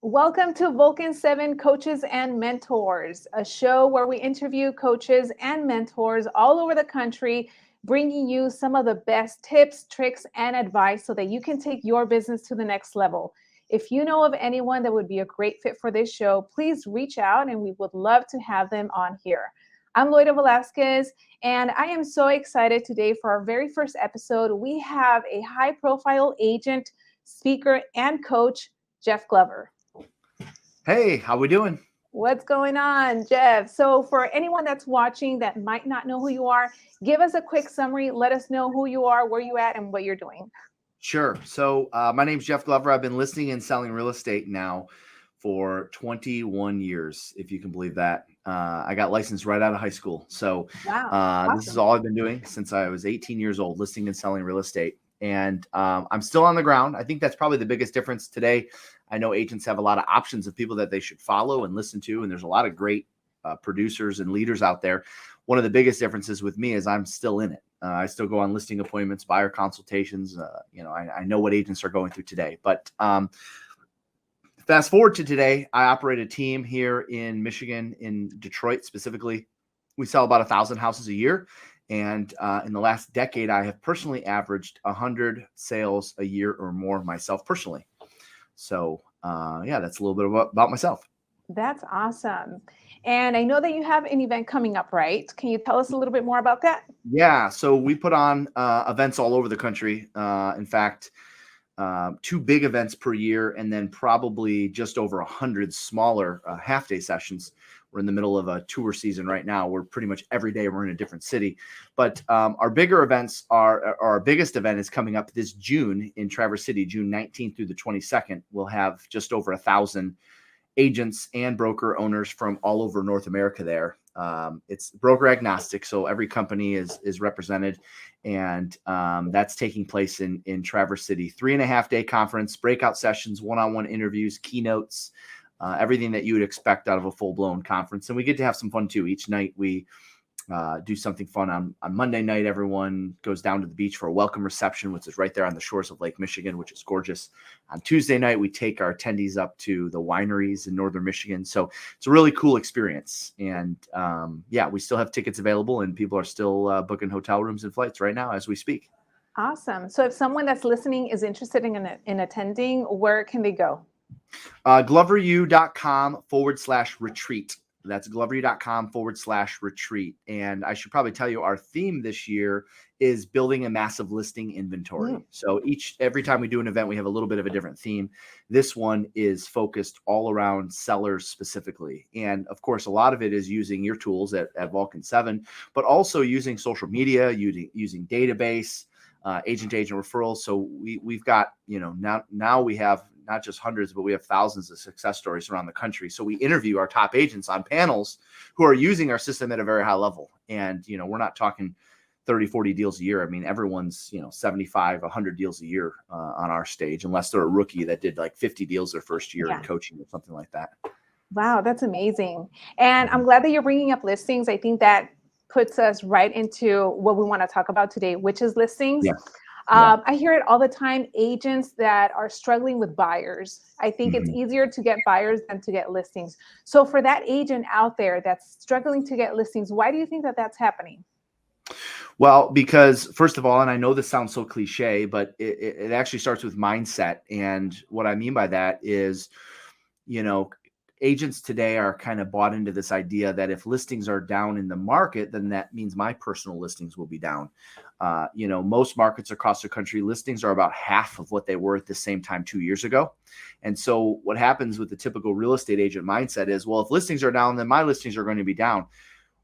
Welcome to Vulcan7 Coaches and Mentors, a show where we interview coaches and mentors all over the country, bringing you some of the best tips, tricks, and advice so that you can take your business to the next level. If you know of anyone that would be a great fit for this show, please reach out and we would love to have them on here. I'm Loida Velasquez, and I am so excited today for our very first episode. We have a high-profile agent, speaker, and coach, Jeff Glover. Hey, how we doing? What's going on, Jeff? So for anyone that's watching that might not know who you are, give us a quick summary. Let us know who you are, where you at, and what you're doing. Sure. So my name's Jeff Glover. I've been listing and selling real estate now for 21 years, if you can believe that. I got licensed right out of high school. So Wow, This is all I've been doing since I was 18 years old, listing and selling real estate. And I'm still on the ground. I think that's probably the biggest difference today. I know agents have a lot of options of people that they should follow and listen to, and there's a lot of great producers and leaders out there. One of the biggest differences with me is I'm still in it. I still go on listing appointments, buyer consultations. I know what agents are going through today. But fast forward to today, I operate a team here in Michigan, in Detroit specifically. We sell about 1,000 houses a year. And in the last decade, I have personally averaged 100 sales a year or more myself personally. So, that's a little bit about myself. That's awesome. And I know that you have an event coming up, right? Can you tell us a little bit more about that? Yeah. So we put on events all over the country. In fact, 2 big events per year, and then probably just over 100 smaller half-day sessions. We're in the middle of a tour season right now. We're pretty much every day we're in a different city. But our bigger events our biggest event is coming up this June in Traverse City, June 19th through the 22nd. We'll have just over 1,000 agents and broker owners from all over North America there. It's broker agnostic, so every company is represented, and that's taking place in Traverse City. 3.5-day conference, breakout sessions, one-on-one interviews, keynotes, everything that you would expect out of a full-blown conference. And we get to have some fun too. Each night we do something fun. On Monday night, everyone goes down to the beach for a welcome reception, which is right there on the shores of Lake Michigan, which is gorgeous. On Tuesday night, we take our attendees up to the wineries in northern Michigan. So it's a really cool experience. And we still have tickets available, and people are still booking hotel rooms and flights right now as we speak. Awesome. So if someone that's listening is interested in attending, where can they go? gloveru.com/retreat. That's gloveru.com/retreat. And I should probably tell you our theme this year is building a massive listing inventory. Mm. So every time we do an event, we have a little bit of a different theme. This one is focused all around sellers specifically. And of course, a lot of it is using your tools at Vulcan7, but also using social media, using database, agent-to-agent referrals. So we've got, now we have not just hundreds, but we have thousands of success stories around the country. So we interview our top agents on panels who are using our system at a very high level. And, we're not talking 30, 40 deals a year. I mean, everyone's, 75, 100 deals a year on our stage, unless they're a rookie that did like 50 deals their first year in coaching or something like that. Wow, that's amazing. And I'm glad that you're bringing up listings. I think that puts us right into what we want to talk about today, which is listings. Yeah. I hear it all the time, agents that are struggling with buyers. I think it's easier to get buyers than to get listings. So for that agent out there that's struggling to get listings, why do you think that that's happening? Well, because first of all, and I know this sounds so cliche, but it actually starts with mindset. And what I mean by that is, agents today are kind of bought into this idea that if listings are down in the market, then that means my personal listings will be down. Most markets across the country, listings are about half of what they were at the same time 2 years ago. And so what happens with the typical real estate agent mindset is, well, if listings are down, then my listings are going to be down.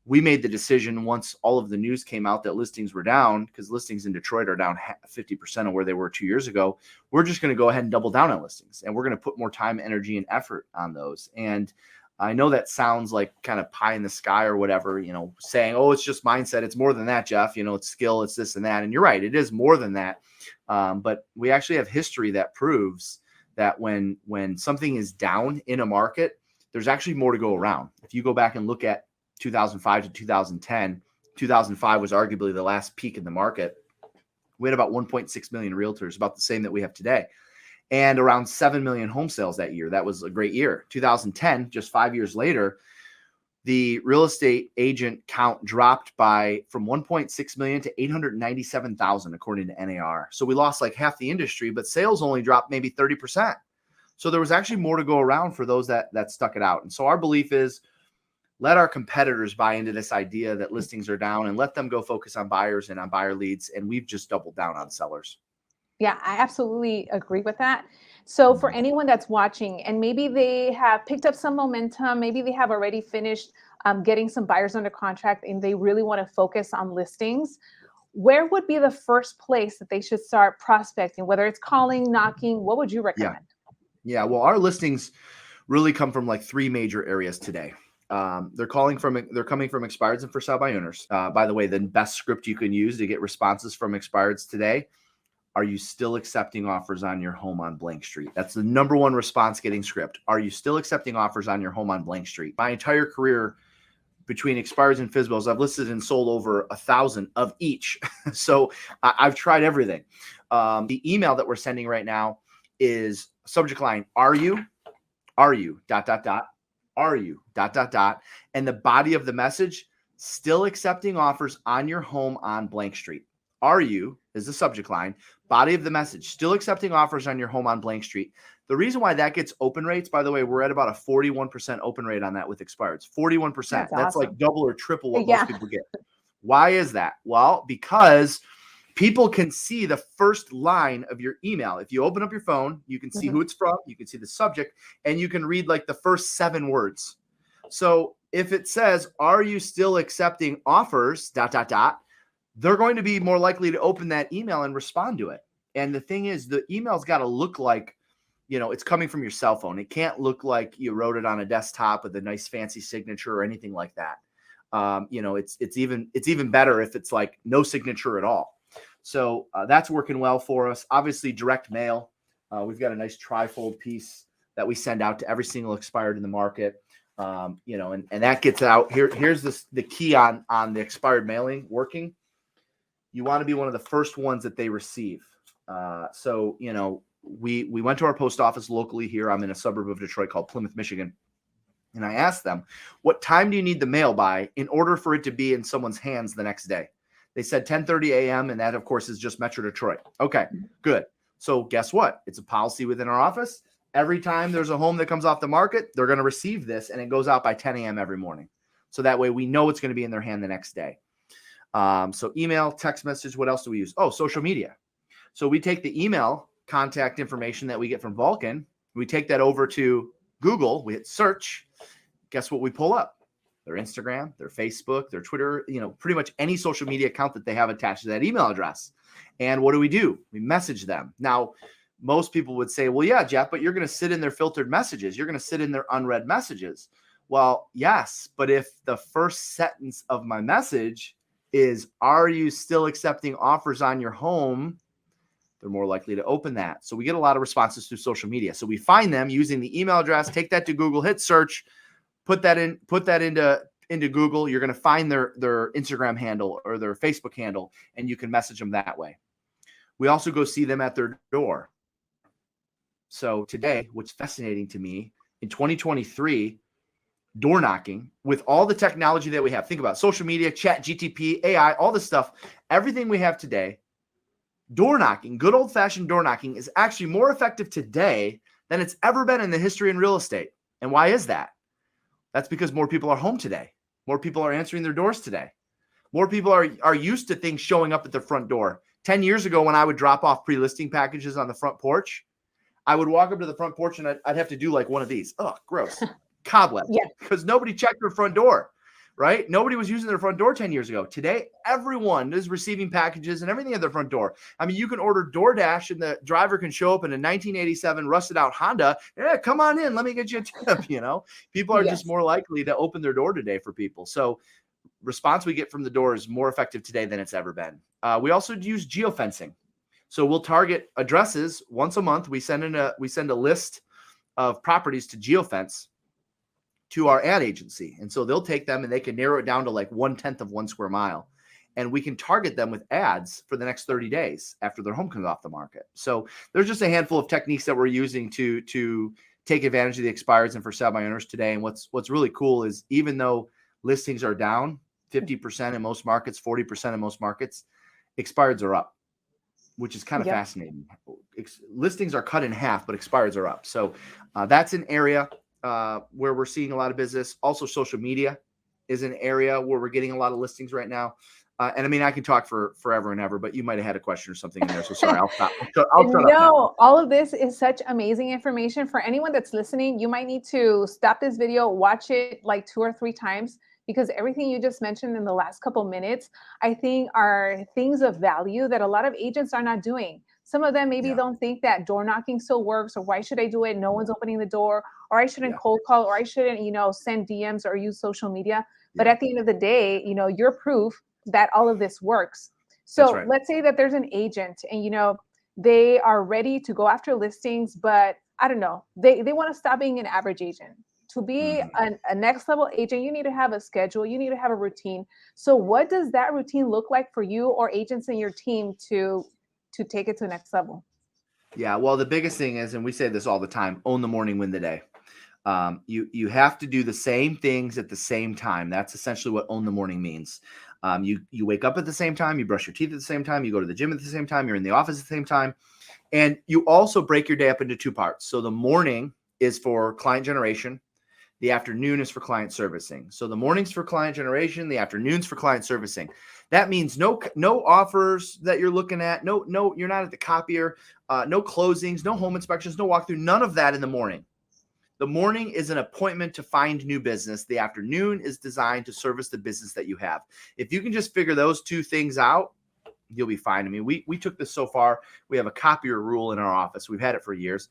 We made the decision once all of the news came out that listings were down, because listings in Detroit are down 50% of where they were 2 years ago. We're just going to go ahead and double down on listings, and we're going to put more time, energy, and effort on those. And I know that sounds like kind of pie in the sky or whatever, saying, oh, it's just mindset. It's more than that, Jeff. It's skill, it's this and that. And you're right, it is more than that. But we actually have history that proves that when something is down in a market, there's actually more to go around. If you go back and look at 2005 to 2010, 2005 was arguably the last peak in the market. We had about 1.6 million realtors, about the same that we have today. and around 7 million home sales that year. That was a great year. 2010, just 5 years later, the real estate agent count dropped from 1.6 million to 897,000, according to NAR. So we lost like half the industry, but sales only dropped maybe 30%. So there was actually more to go around for those that stuck it out. And so our belief is, let our competitors buy into this idea that listings are down and let them go focus on buyers and on buyer leads. And we've just doubled down on sellers. Yeah, I absolutely agree with that. So for anyone that's watching and maybe they have picked up some momentum, maybe they have already finished getting some buyers under contract and they really want to focus on listings, where would be the first place that they should start prospecting, whether it's calling, knocking? What would you recommend? Yeah. Well, our listings really come from like 3 major areas today. They're coming from expireds and for sale by owners. By the way, the best script you can use to get responses from expireds today: are you still accepting offers on your home on blank street? That's the number one response getting script. Are you still accepting offers on your home on blank street? My entire career between expireds and FSBOs, I've listed and sold over 1,000 of each. So I've tried everything. The email that we're sending right now is subject line, are you, are you, ... are you, ... and the body of the message, still accepting offers on your home on blank street. Are you is the subject line, body of the message, still accepting offers on your home on blank street. The reason why that gets open rates, by the way, we're at about a 41% open rate on that with expireds. 41%. That's awesome. Like double or triple what most people get. Why is that? Well, because people can see the first line of your email. If you open up your phone, you can see who it's from, you can see the subject, and you can read like the first 7 words. So if it says, are you still accepting offers, ... they're going to be more likely to open that email and respond to it. And the thing is, the email's got to look like, it's coming from your cell phone. It can't look like you wrote it on a desktop with a nice fancy signature or anything like that. It's even better if it's like no signature at all. So that's working well for us. Obviously, direct mail. We've got a nice trifold piece that we send out to every single expired in the market. And that gets out. Here's the key on the expired mailing working. You want to be one of the first ones that they receive. So we went to our post office locally here. I'm in a suburb of Detroit called Plymouth, Michigan. And I asked them, what time do you need the mail by in order for it to be in someone's hands the next day? They said 10:30 a.m. And that, of course, is just Metro Detroit. Okay, good. So guess what? It's a policy within our office. Every time there's a home that comes off the market, they're going to receive this, and it goes out by 10 a.m. every morning. So that way we know it's going to be in their hand the next day. So email, text message, what else do we use? Oh, social media. So we take the email contact information that we get from Vulcan. We take that over to Google. We hit search. Guess what we pull up? Their Instagram, their Facebook, their Twitter, pretty much any social media account that they have attached to that email address. And what do? We message them. Now, most people would say, well, yeah, Jeff, but you're going to sit in their filtered messages. You're going to sit in their unread messages. Well, yes, but if the first sentence of my message is, are you still accepting offers on your home? They're more likely to open that. So we get a lot of responses through social media. So we find them using the email address, take that to Google, hit search, put that into Google. You're going to find their Instagram handle or their Facebook handle, and you can message them that way. We also go see them at their door. So today, what's fascinating to me, in 2023, door knocking with all the technology that we have. Think about social media, chat, GTP, AI, all this stuff, everything we have today. Door knocking, good old fashioned door knocking, is actually more effective today than it's ever been in the history in real estate. And why is that? That's because more people are home today. More people are answering their doors today. More people are used to things showing up at their front door. 10 years ago, when I would drop off pre-listing packages on the front porch, I would walk up to the front porch and I'd have to do like one of these. Oh, gross. Cobweb. Yeah. Because nobody checked their front door, right? Nobody was using their front door 10 years ago. Today, everyone is receiving packages and everything at their front door. I mean, you can order DoorDash and the driver can show up in a 1987 rusted out Honda. Yeah, come on in. Let me get you a tip. People are just more likely to open their door today for people. So response we get from the door is more effective today than it's ever been. We also use geofencing. So we'll target addresses once a month. We send a list of properties to geofence to our ad agency. And so they'll take them and they can narrow it down to like 1/10 of 1 square mile. and we can target them with ads for the next 30 days after their home comes off the market. So there's just a handful of techniques that we're using to take advantage of the expireds and for sale by owners today. And what's really cool is even though listings are down 50% in most markets, 40% in most markets, expireds are up, which is kind of fascinating. Listings are cut in half, but expireds are up. So that's an area where we're seeing a lot of business. Also, social media is an area where we're getting a lot of listings right now. And I mean, I can talk for forever and ever, but you might have had a question or something in there. So sorry, I'll stop. I'll shut up now. All of this is such amazing information for anyone that's listening. You might need to stop this video, watch it like 2 or 3 times, because everything you just mentioned in the last couple minutes, I think are things of value that a lot of agents are not doing. Some of them maybe don't think that door knocking still works, or why should I do it? No one's opening the door, or I shouldn't cold call, or I shouldn't, send DMs or use social media. But at the end of the day, you're proof that all of this works. So let's say that there's an agent and, they are ready to go after listings, but I don't know, they want to stop being an average agent. To be a next level agent, you need to have a schedule, you need to have a routine. So what does that routine look like for you or agents in your team to take it to the next level? Yeah, well, the biggest thing is, and we say this all the time, own the morning, win the day. You have to do the same things at the same time. That's essentially what own the morning means. You wake up at the same time, you brush your teeth at the same time, you go to the gym at the same time, you're in the office at the same time. And you also break your day up into 2 parts. So the morning is for client generation. The afternoon is for client servicing. So the morning's for client generation, the afternoon's for client servicing. That means no offers that you're looking at. No, you're not at the copier. No closings, no home inspections, no walkthrough, none of that in the morning. The morning is an appointment to find new business. The afternoon is designed to service the business that you have. If you can just figure those 2 things out, you'll be fine. I mean, we took this so far. We have a copier rule in our office. We've had it for years.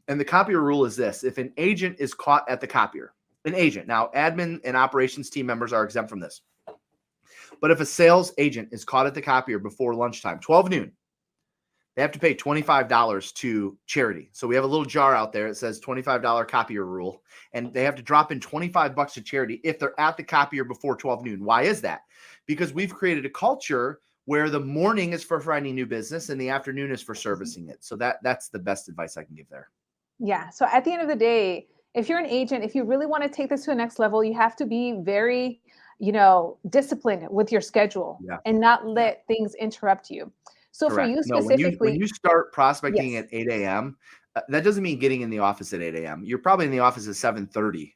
And the copier rule is this: if an agent is caught at the copier, now admin and operations team members are exempt from this. But if a sales agent is caught at the copier before lunchtime, 12 noon, they have to pay $25 to charity. So we have a little jar out there. It says $25 copier rule, and they have to drop in $25 to charity if they're at the copier before 12 noon. Why is that? Because we've created a culture where the morning is for finding new business and the afternoon is for servicing it. So that's the best advice I can give there. Yeah. So at the end of the day, if you're an agent, if you really want to take this to the next level, you have to be very, disciplined with your schedule and not let things interrupt you. So Correct. for you No, specifically, when you start prospecting at 8 a.m., that doesn't mean getting in the office at 8 a.m. You're probably in the office at 7:30.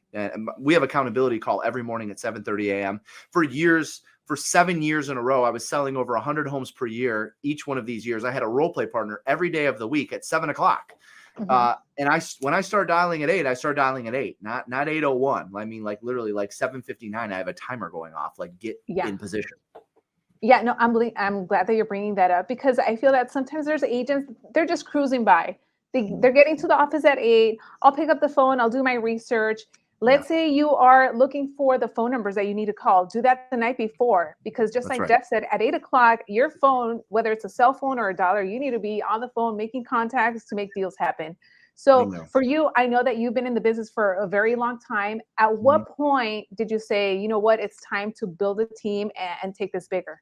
We have accountability call every morning at 7:30 a.m. For 7 years in a row, I was selling over 100 homes per year. Each one of these years, I had a role play partner every day of the week at 7 o'clock. And when I started dialing at 8, I started dialing at 8, not 8:01. I mean, like literally like 7:59, I have a timer going off, like get in position. Yeah, no, I'm glad that you're bringing that up, because I feel that sometimes there's agents, they're just cruising by. They're getting to the office at 8. I'll pick up the phone. I'll do my research. Let's say you are looking for the phone numbers that you need to call. Do that the night before, because just like Jeff said, at 8 o'clock, your phone, whether it's a cell phone or a dollar, you need to be on the phone making contacts to make deals happen. So for you, I know that you've been in the business for a very long time. At what point did you say, you know what, it's time to build a team and take this bigger?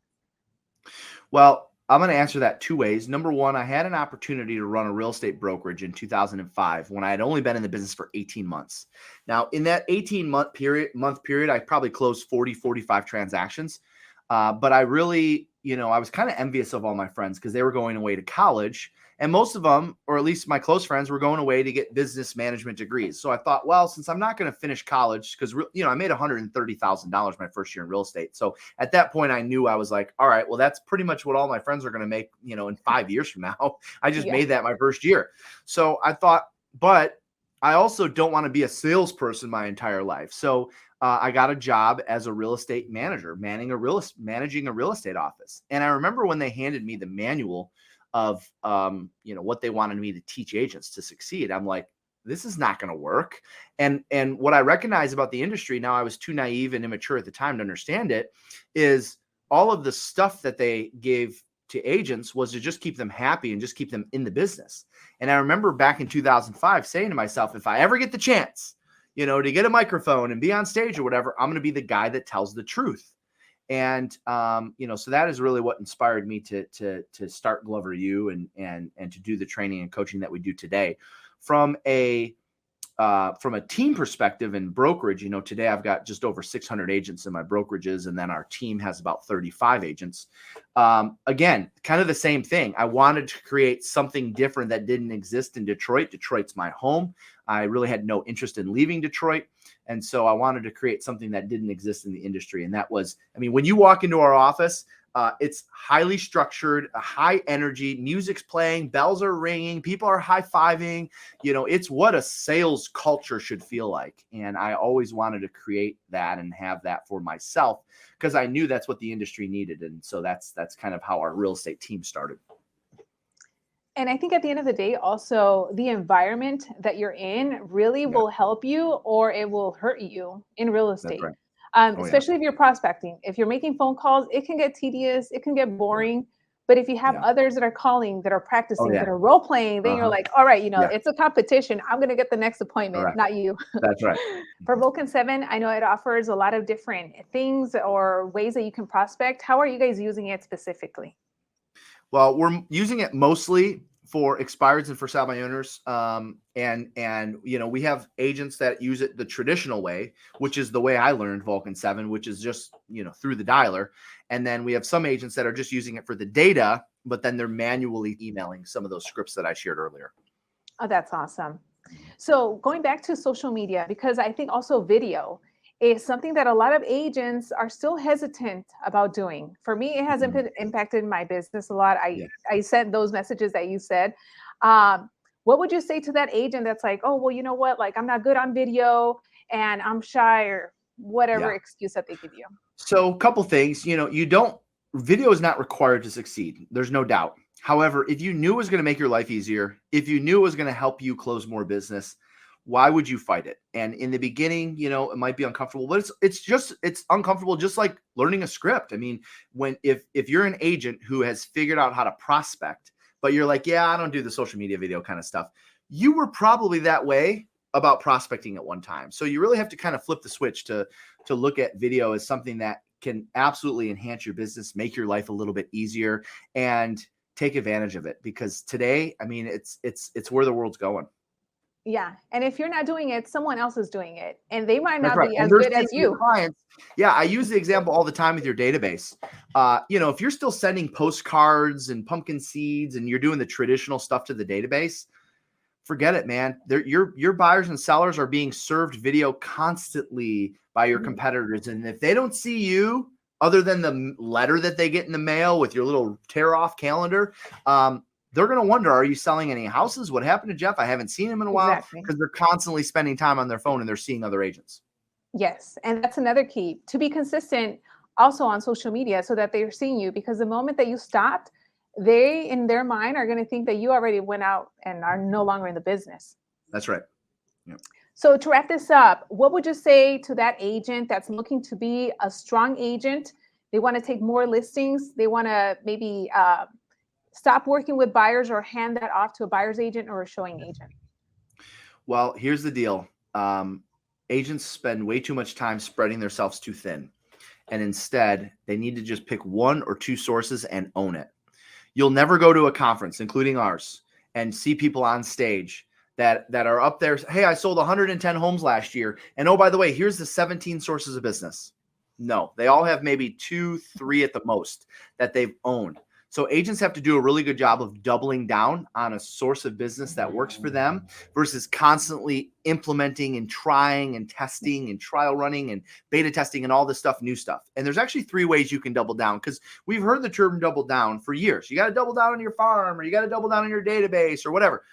Well, I'm going to answer that 2 ways. Number one, I had an opportunity to run a real estate brokerage in 2005 when I had only been in the business for 18 months. Now, in that 18-month period, I probably closed 40, 45 transactions. But I really, I was kind of envious of all my friends because they were going away to college. And most of them, or at least my close friends, were going away to get business management degrees. So I thought, well, since I'm not going to finish college, because, I made $130,000 my first year in real estate. So at that point, I knew, I was like, all right, well, that's pretty much what all my friends are going to make, in 5 years from now. I just made that my first year. So I thought, but I also don't want to be a salesperson my entire life. So I got a job as a real estate manager, managing a real estate office. And I remember when they handed me the manual of what they wanted me to teach agents to succeed, I'm like, this is not going to work. And what I recognize about the industry now, I was too naive and immature at the time to understand it, is all of the stuff that they gave to agents was to just keep them happy and just keep them in the business. And I remember back in 2005 saying to myself, if I ever get the chance, to get a microphone and be on stage or whatever, I'm going to be the guy that tells the truth. And, so that is really what inspired me to start Glover U and to do the training and coaching that we do today. From a team perspective and brokerage, today I've got just over 600 agents in my brokerages, and then our team has about 35 agents. Again, kind of the same thing. I wanted to create something different that didn't exist in Detroit. Detroit's my home. I really had no interest in leaving Detroit. And so I wanted to create something that didn't exist in the industry. And that was, when you walk into our office, it's highly structured, high energy, music's playing, bells are ringing, people are high-fiving. It's what a sales culture should feel like. And I always wanted to create that and have that for myself because I knew that's what the industry needed. And so that's kind of how our real estate team started. And I think at the end of the day, also the environment that you're in really will help you or it will hurt you in real estate. Right. Especially if you're prospecting. If you're making phone calls, it can get tedious, it can get boring. But if you have others that are calling, that are practicing, that are role playing, then you're like, all right, it's a competition. I'm going to get the next appointment, not you. That's right. For Vulcan7, I know it offers a lot of different things or ways that you can prospect. How are you guys using it specifically? Well, we're using it mostly for expireds and for sale by owners. And we have agents that use it the traditional way, which is the way I learned Vulcan7, which is just, through the dialer. And then we have some agents that are just using it for the data, but then they're manually emailing some of those scripts that I shared earlier. Oh, that's awesome. So going back to social media, because I think also video is something that a lot of agents are still hesitant about doing. For me, it has impacted my business a lot. I sent those messages that you said. What would you say to that agent that's like, oh, well, you know what? Like, I'm not good on video and I'm shy or whatever excuse that they give you. So a couple things, video is not required to succeed. There's no doubt. However, if you knew it was going to make your life easier, if you knew it was going to help you close more business, why would you fight it? And in the beginning, it might be uncomfortable, but it's uncomfortable, just like learning a script. If you're an agent who has figured out how to prospect, but you're like, I don't do the social media video kind of stuff. You were probably that way about prospecting at one time. So you really have to kind of flip the switch to look at video as something that can absolutely enhance your business, make your life a little bit easier, and take advantage of it. Because today, it's where the world's going. Yeah. And if you're not doing it, someone else is doing it. And they might not be as good as you. Clients. Yeah. I use the example all the time with your database. If you're still sending postcards and pumpkin seeds and you're doing the traditional stuff to the database, forget it, man. Your buyers and sellers are being served video constantly by your competitors. And if they don't see you, other than the letter that they get in the mail with your little tear off calendar, they're going to wonder, are you selling any houses? What happened to Jeff? I haven't seen him in a while, because they're constantly spending time on their phone and they're seeing other agents. Yes. And that's another key, to be consistent also on social media so that they're seeing you, because the moment that you stopped, they in their mind are going to think that you already went out and are no longer in the business. That's right. Yeah. So to wrap this up, what would you say to that agent that's looking to be a strong agent? They want to take more listings. They want to maybe stop working with buyers or hand that off to a buyer's agent or a showing agent? Well, here's the deal. Agents spend way too much time spreading themselves too thin. And instead, they need to just pick one or two sources and own it. You'll never go to a conference, including ours, and see people on stage that are up there. Hey, I sold 110 homes last year. And oh, by the way, here's the 17 sources of business. No, they all have maybe 2, 3 at the most that they've owned. So agents have to do a really good job of doubling down on a source of business that works for them versus constantly implementing and trying and testing and trial running and beta testing and all this stuff, new stuff. And there's actually 3 ways you can double down, because we've heard the term double down for years. You got to double down on your farm, or you got to double down on your database, or whatever.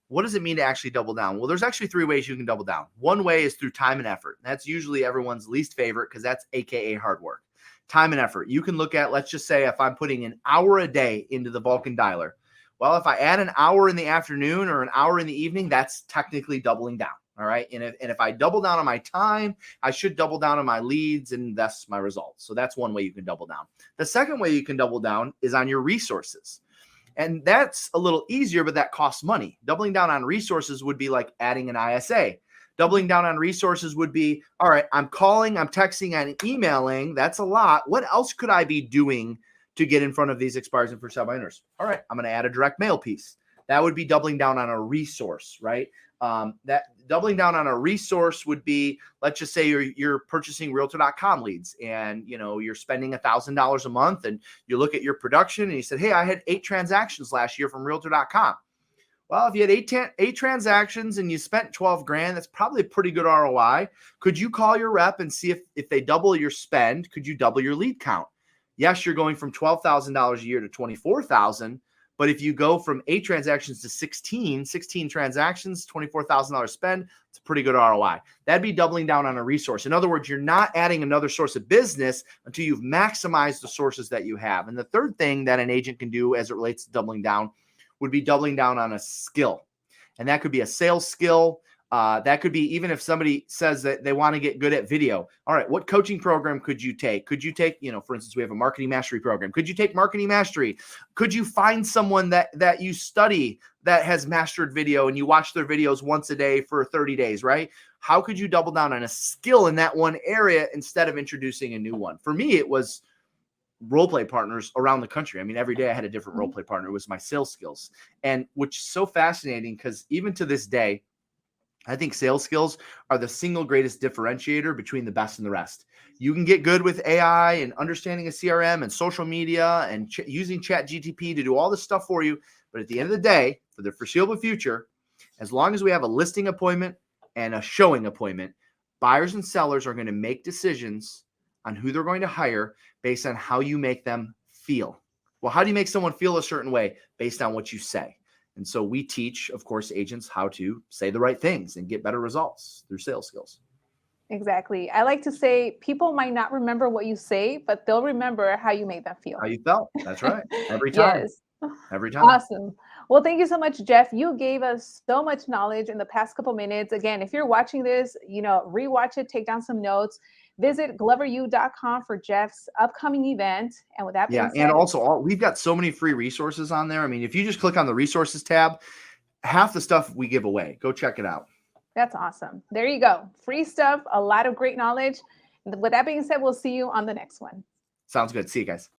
What does it mean to actually double down? Well, there's actually 3 ways you can double down. One way is through time and effort. That's usually everyone's least favorite, because that's AKA hard work. Time and effort. You can look at, let's just say if I'm putting an hour a day into the Vulcan dialer, well, if I add an hour in the afternoon or an hour in the evening, that's technically doubling down. All right. And if I double down on my time, I should double down on my leads, and that's my results. So that's one way you can double down. The second way you can double down is on your resources. And that's a little easier, but that costs money. Doubling down on resources would be like adding an ISA. Doubling down on resources would be, all right, I'm calling, I'm texting, and emailing. That's a lot. What else could I be doing to get in front of these expireds and first-time buyers? All right, I'm going to add a direct mail piece. That would be doubling down on a resource, right? That doubling down on a resource would be, let's just say you're purchasing realtor.com leads, and you're spending $1,000 a month, and you look at your production and you said, hey, I had 8 transactions last year from realtor.com. Well, if you had eight transactions and you spent 12 grand, that's probably a pretty good ROI. Could you call your rep and see if they double your spend, could you double your lead count? Yes, you're going from $12,000 a year to $24,000. But if you go from 8 transactions to 16 transactions, $24,000 spend, it's a pretty good ROI. That'd be doubling down on a resource. In other words, you're not adding another source of business until you've maximized the sources that you have. And the third thing that an agent can do as it relates to doubling down would be doubling down on a skill. And that could be a sales skill. That could be, even if somebody says that they want to get good at video. All right, what coaching program could you take? Could you take, for instance, we have a marketing mastery program. Could you take marketing mastery? Could you find someone that you study that has mastered video and you watch their videos once a day for 30 days, right? How could you double down on a skill in that one area instead of introducing a new one? For me, it was role play partners around the country. I mean, every day I had a different role play partner. It was my sales skills. And which is so fascinating because even to this day, I think sales skills are the single greatest differentiator between the best and the rest. You can get good with AI and understanding a CRM and social media and using ChatGPT to do all this stuff for you. But at the end of the day, for the foreseeable future, as long as we have a listing appointment and a showing appointment, buyers and sellers are going to make decisions on who they're going to hire based on how you make them feel. Well, how do you make someone feel a certain way? Based on what you say. And so we teach, of course, agents how to say the right things and get better results through sales skills. Exactly. I like to say people might not remember what you say, but they'll remember how you made them feel. How you felt. That's right. Every time. Yes. Every time. Awesome. Well, thank you so much, Jeff. You gave us so much knowledge in the past couple minutes. Again, if you're watching this, rewatch it, take down some notes. Visit gloveru.com for Jeff's upcoming event. And with that being said, and also we've got so many free resources on there. I mean, if you just click on the resources tab, half the stuff we give away. Go check it out. That's awesome. There you go. Free stuff, a lot of great knowledge. With that being said, we'll see you on the next one. Sounds good. See you guys.